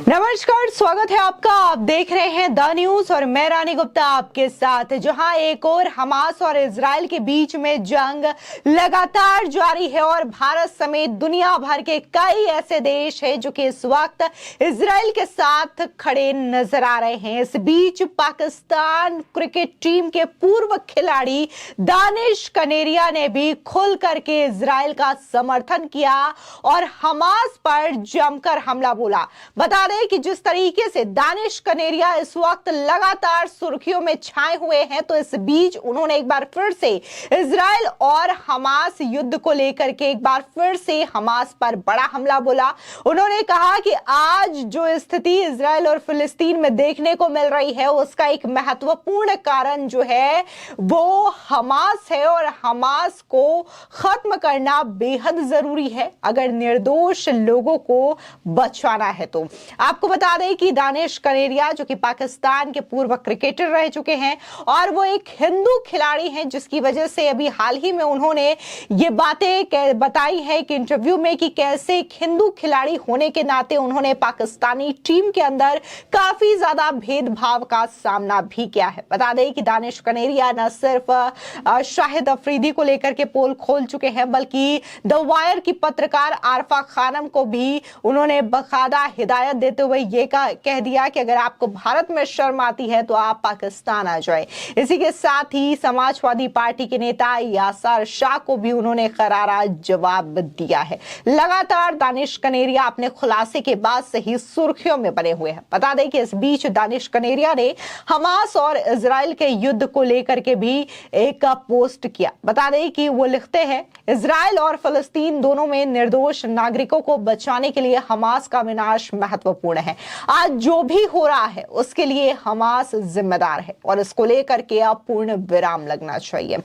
नमस्कार, स्वागत है आपका। आप देख रहे हैं द न्यूज और मैं रानी गुप्ता आपके साथ। जहां एक और हमास और इजराइल के बीच में जंग लगातार जारी है और भारत समेत दुनिया भर के कई ऐसे देश हैं जो कि इस वक्त इजराइल के साथ खड़े नजर आ रहे हैं। इस बीच पाकिस्तान क्रिकेट टीम के पूर्व खिलाड़ी दानिश कनेरिया ने भी खुल करके इजराइल का समर्थन किया और हमास पर जमकर हमला बोला। बता दें कि जिस तरीके से दानिश कनेरिया इस वक्त लगातार सुर्खियों में छाए हुए हैं, तो इस बीच उन्होंने एक बार फिर से इजराइल और हमास युद्ध को लेकर के एक बार फिर से हमास पर बड़ा हमला बोला। उन्होंने कहा कि आज जो स्थिति इजराइल और फिलिस्तीन में देखने को मिल रही है, उसका एक महत्वपूर्ण कारण जो है वो हमास है और हमास को खत्म करना बेहद जरूरी है अगर निर्दोष लोगों को बचाना है। तो आपको बता दें कि दानिश कनेरिया जो कि पाकिस्तान के पूर्व क्रिकेटर रह चुके हैं और वो एक हिंदू खिलाड़ी हैं, जिसकी वजह से अभी हाल ही में उन्होंने ये बातें बताई है कि इंटरव्यू में कि कैसे एक हिंदू खिलाड़ी होने के नाते उन्होंने पाकिस्तानी टीम के अंदर काफी ज्यादा भेदभाव का सामना भी किया है। बता दें कि दानिश कनेरिया न सिर्फ शाहिद अफरीदी को लेकर के पोल खोल चुके हैं, बल्कि द वायर की पत्रकार आरफा खानम को भी उन्होंने बकायदा हिदायत देते हुए ये कह दिया कि अगर आपको भारत में शर्म आती है तो आप पाकिस्तान आ जाए। इसी के साथ ही समाजवादी पार्टी के नेता यासर शाह को भी उन्होंने करारा जवाब दिया है। लगातार दानिश कनेरिया अपने खुलासे के बाद से ही सुर्खियों में बने हुए हैं। बता दें कि इस बीच दानिश कनेरिया ने हमास और इजराइल के युद्ध को लेकर के भी एक पोस्ट किया। बता दें कि वो लिखते हैं, इजराइल और फिलिस्तीन दोनों में निर्दोष नागरिकों को बचाने के लिए हमास का विनाश महत्वपूर्ण है। आज जो भी हो रहा है उसके लिए हमास जिम्मेदार है और इसको लेकर के अब पूर्ण विराम लगना चाहिए।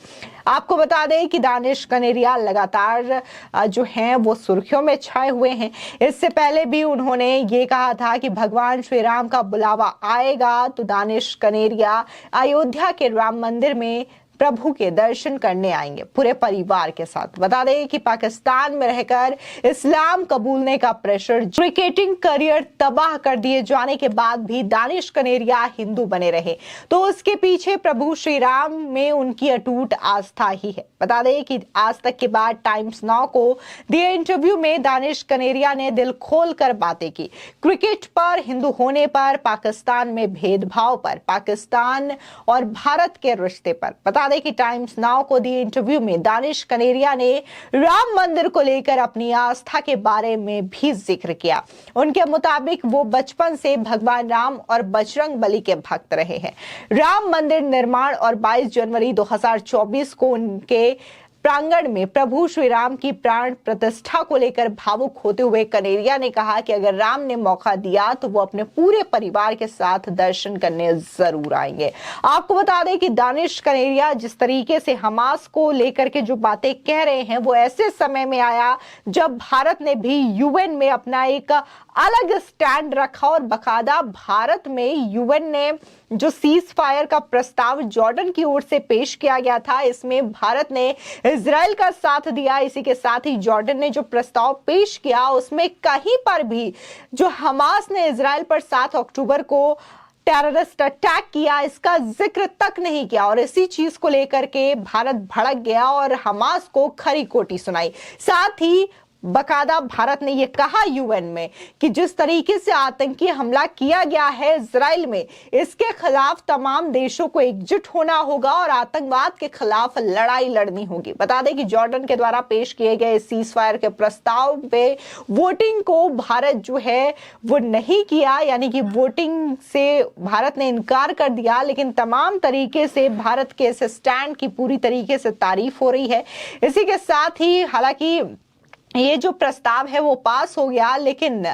आपको बता दें कि दानिश कनेरिया लगातार जो हैं वो सुर्खियों में छाए हुए हैं। इससे पहले भी उन्होंने ये कहा था कि भगवान श्री राम का बुलावा आएगा तो दानिश कनेरिया अयोध्या के राम मंदिर में प्रभु के दर्शन करने आएंगे पूरे परिवार के साथ। बता दें कि पाकिस्तान में रहकर इस्लाम कबूलने का प्रेशर, क्रिकेटिंग करियर तबाह कर दिए जाने के बाद भी दानिश कनेरिया हिंदू बने रहे, तो उसके पीछे प्रभु श्री राम में उनकी अटूट आस्था ही है। बता दें कि आज तक के बाद टाइम्स नाउ को दिए इंटरव्यू में दानिश कनेरिया ने दिल खोल कर बातें की। क्रिकेट पर, हिंदू होने पर, पाकिस्तान में भेदभाव पर, पाकिस्तान और भारत के रिश्ते पर। बता कि टाइम्स नाउ को दिए इंटरव्यू में दानिश कनेरिया ने राम मंदिर को लेकर अपनी आस्था के बारे में भी जिक्र किया। उनके मुताबिक वो बचपन से भगवान राम और बजरंग बली के भक्त रहे हैं। राम मंदिर निर्माण और 22 जनवरी 2024 को उनके प्रांगण में प्रभु श्री राम की प्राण प्रतिष्ठा को लेकर भावुक होते हुए कनेरिया ने कहा कि अगर राम ने मौका दिया तो वो अपने पूरे परिवार के साथ दर्शन करने जरूर आएंगे। आपको बता दें कि दानिश कनेरिया जिस तरीके से हमास को लेकर के जो बातें कह रहे हैं वो ऐसे समय में आया जब भारत ने भी यूएन में अपना एक अलग स्टैंड रखा और बकायदा भारत में यूएन ने जो सीज फायर का प्रस्ताव जॉर्डन की ओर से पेश किया गया था, इसमें भारत ने इजराइल का साथ दिया। इसी के साथ ही जॉर्डन ने जो प्रस्ताव पेश किया उसमें कहीं पर भी जो हमास ने इजराइल पर 7 अक्टूबर को टेररिस्ट अटैक किया, इसका जिक्र तक नहीं किया और इसी चीज को लेकर के भारत भड़क गया और हमास को खरी खोटी सुनाई। साथ ही बकायदा भारत ने यह कहा यूएन में कि जिस तरीके से आतंकी हमला किया गया है इजराइल में, इसके खिलाफ तमाम देशों को एकजुट होना होगा और आतंकवाद के खिलाफ लड़ाई लड़नी होगी। बता दें कि जॉर्डन के द्वारा पेश किए गए सीज फायर के प्रस्ताव पे वोटिंग को भारत जो है वो नहीं किया, यानी कि वोटिंग से भारत ने इनकार कर दिया, लेकिन तमाम तरीके से भारत के इस स्टैंड की पूरी तरीके से तारीफ हो रही है। इसी के साथ ही हालांकि ये जो प्रस्ताव है वो पास हो गया, लेकिन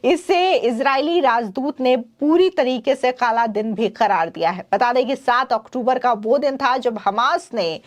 इसे इजरायली राजदूत ने पूरी तरीके से काला दिन भी करार दिया है। बता दें कि 7 अक्टूबर का वो दिन था जब हमास ने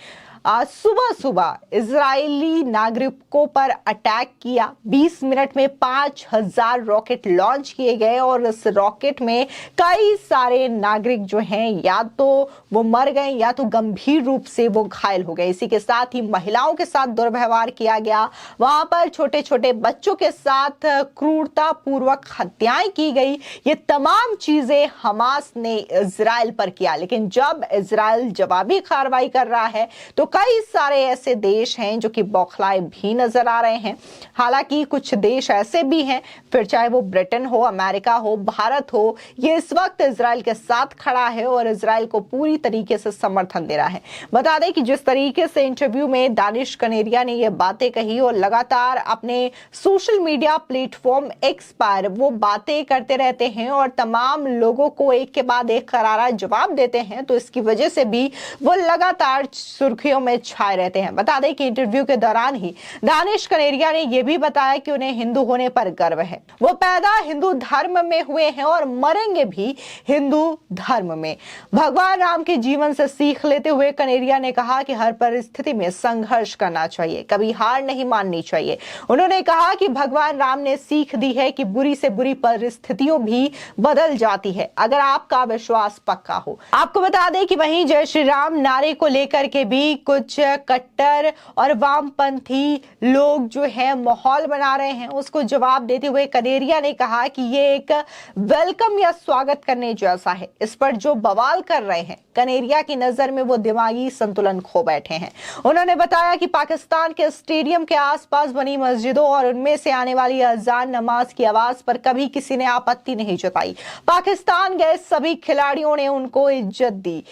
आज सुबह सुबह इजरायली नागरिकों पर अटैक किया। 20 मिनट में 5000 रॉकेट लॉन्च किए गए और इस रॉकेट में कई सारे नागरिक जो हैं या तो वो मर गए या तो गंभीर रूप से वो घायल हो गए। इसी के साथ ही महिलाओं के साथ दुर्व्यवहार किया गया, वहां पर छोटे छोटे बच्चों के साथ क्रूरता पूर्वक हत्याएं की गई। ये तमाम चीजें हमास ने इजराइल पर किया। लेकिन जब इजराइल जवाबी कार्रवाई कर रहा है तो कई सारे ऐसे देश हैं जो कि बौखलाए भी नजर आ रहे हैं। हालांकि कुछ देश ऐसे भी हैं, फिर चाहे वो ब्रिटेन हो, अमेरिका हो, भारत हो, ये इस वक्त इजराइल के साथ खड़ा है और इजराइल को पूरी तरीके से समर्थन दे रहा है। बता दें कि जिस तरीके से इंटरव्यू में दानिश कनेरिया ने ये बातें कही और लगातार अपने सोशल मीडिया प्लेटफॉर्म एक्स पर वो बातें करते रहते हैं और तमाम लोगों को एक के बाद एक करारा जवाब देते हैं, तो इसकी वजह से भी वो लगातार सुर्खियों में छाए रहते हैं। बता दें कि इंटरव्यू के दौरान ही दानिश कनेरिया ने यह भी बताया कि उन्हें हिंदू होने पर गर्व है। वो पैदा हिंदू धर्म में हुए हैं और मरेंगे भी हिंदू धर्म में। भगवान राम के जीवन से सीख लेते हुए कनेरिया ने कहा कि हर परिस्थिति में संघर्ष करना चाहिए, कभी हार नहीं माननी चाहिए। उन्होंने कहा कि भगवान राम ने सीख दी है कि बुरी से बुरी परिस्थितियों भी बदल जाती है अगर आपका विश्वास पक्का हो। आपको बता दें कि वहीं जय श्री राम नारे को लेकर के भी कुछ कट्टर और वामपंथी लोग जो है माहौल बना रहे हैं, उसको जवाब देते हुए कनेरिया ने कहा कि ये एक वेलकम या स्वागत करने जैसा है। इस पर जो बवाल कर रहे हैं, कनेरिया की नजर में वो दिमागी संतुलन खो बैठे हैं। उन्होंने बताया कि पाकिस्तान के स्टेडियम के आसपास बनी मस्जिदों और उनमें से आने वाली अजान नमाज की आवाज पर कभी किसी ने आपत्ति नहीं जताई। पाकिस्तान गए सभी खिलाड़ियों ने उनको इज्जत दी।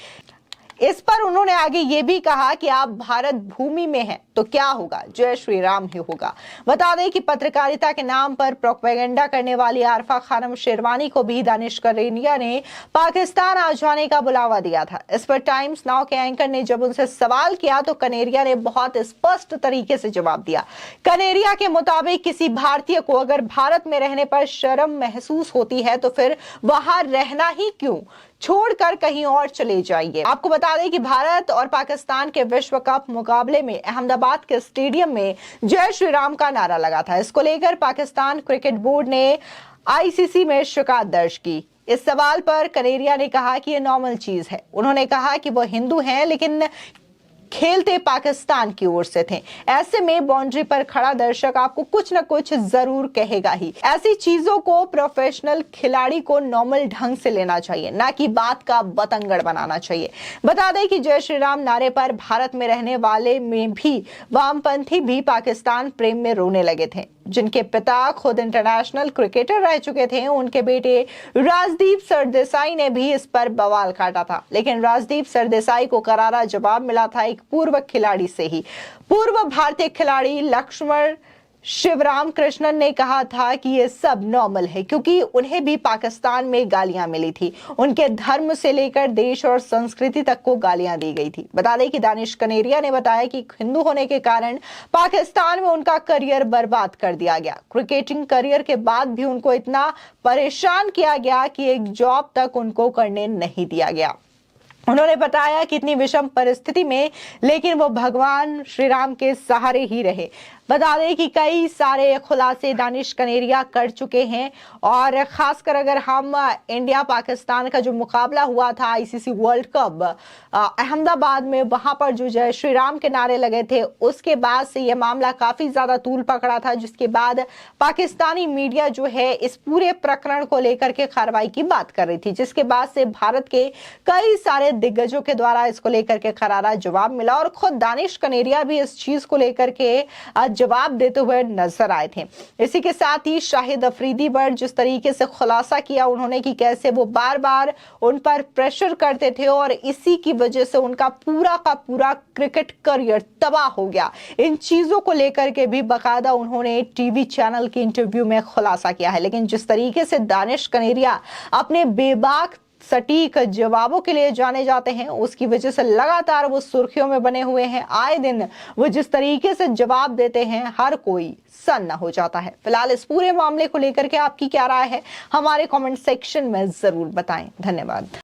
इस पर उन्होंने आगे ये भी कहा कि आप भारत भूमि में हैं तो क्या होगा, जय श्री राम ही होगा। बता दें कि पत्रकारिता के नाम पर प्रोपेगेंडा करने वाली आरफा खानम शेरवानी को भी दानिश कनेरिया ने पाकिस्तान आ जाने का बुलावा दिया था। इस पर टाइम्स नाउ के एंकर ने जब उनसे सवाल किया तो कनेरिया ने बहुत स्पष्ट तरीके से जवाब दिया। कनेरिया के मुताबिक किसी भारतीय को अगर भारत में रहने पर शर्म महसूस होती है तो फिर वहां रहना ही क्यों, छोड़कर कहीं और चले जाइए। आपको बता दें कि भारत और पाकिस्तान के विश्व कप मुकाबले में अहमदाबाद के स्टेडियम में जय श्री राम का नारा लगा था। इसको लेकर पाकिस्तान क्रिकेट बोर्ड ने आईसीसी में शिकायत दर्ज की। इस सवाल पर कनेरिया ने कहा कि यह नॉर्मल चीज है। उन्होंने कहा कि वो हिंदू हैं लेकिन खेलते पाकिस्तान की ओर से थे। ऐसे में बाउंड्री पर खड़ा दर्शक आपको कुछ न कुछ जरूर कहेगा ही। ऐसी चीजों को प्रोफेशनल खिलाड़ी को नॉर्मल ढंग से लेना चाहिए, ना कि बात का बतंगड़ बनाना चाहिए। बता दें कि जय श्री राम नारे पर भारत में रहने वाले में भी वामपंथी भी पाकिस्तान प्रेम में रोने लगे थे। जिनके पिता खुद इंटरनेशनल क्रिकेटर रह चुके थे, उनके बेटे राजदीप सरदेसाई ने भी इस पर बवाल काटा था। लेकिन राजदीप सरदेसाई को करारा जवाब मिला था एक पूर्व खिलाड़ी से ही। पूर्व भारतीय खिलाड़ी लक्ष्मण शिवराम कृष्णन ने कहा था कि ये सब नॉर्मल है क्योंकि उन्हें भी पाकिस्तान में गालियां मिली थी। उनके धर्म से लेकर देश और संस्कृति तक को गालियां दी गई थी। बता दें कि दानिश कनेरिया ने बताया कि हिंदू होने के कारण पाकिस्तान में उनका करियर बर्बाद कर दिया गया। क्रिकेटिंग करियर के बाद भी उनको इतना परेशान किया गया कि एक जॉब तक उनको करने नहीं दिया गया। उन्होंने बताया कि इतनी विषम परिस्थिति में लेकिन वो भगवान श्री राम के सहारे ही रहे। बता दें कि कई सारे खुलासे दानिश कनेरिया कर चुके हैं और खासकर अगर हम इंडिया पाकिस्तान का जो मुकाबला हुआ था आईसीसी वर्ल्ड कप अहमदाबाद में, वहां पर जो जय श्री राम के नारे लगे थे, उसके बाद से यह मामला काफी ज्यादा तूल पकड़ा था, जिसके बाद पाकिस्तानी मीडिया जो है इस पूरे प्रकरण को लेकर के कार्रवाई की बात कर रही थी, जिसके बाद से भारत के कई सारे दिग्गजों के द्वारा इसको लेकर के करारा जवाब मिला और खुद दानिश कनेरिया भी इस चीज को लेकर के जवाब देते हुए नजर आए थे। इसी के साथ ही शाहिद अफरीदी पर जिस तरीके से खुलासा किया उन्होंने कि कैसे वो बार बार उन पर प्रेशर करते थे और इसी की वजह से उनका पूरा का पूरा क्रिकेट करियर तबाह हो गया। इन चीजों को लेकर के भी बाकायदा उन्होंने टीवी चैनल के इंटरव्यू में खुलासा किया है। लेकिन जिस तरीके से दानिश कनेरिया अपने बेबाक सटीक जवाबों के लिए जाने जाते हैं, उसकी वजह से लगातार वो सुर्खियों में बने हुए हैं। आए दिन वो जिस तरीके से जवाब देते हैं हर कोई सन्न हो जाता है। फिलहाल इस पूरे मामले को लेकर के आपकी क्या राय है, हमारे कमेंट सेक्शन में जरूर बताएं। धन्यवाद।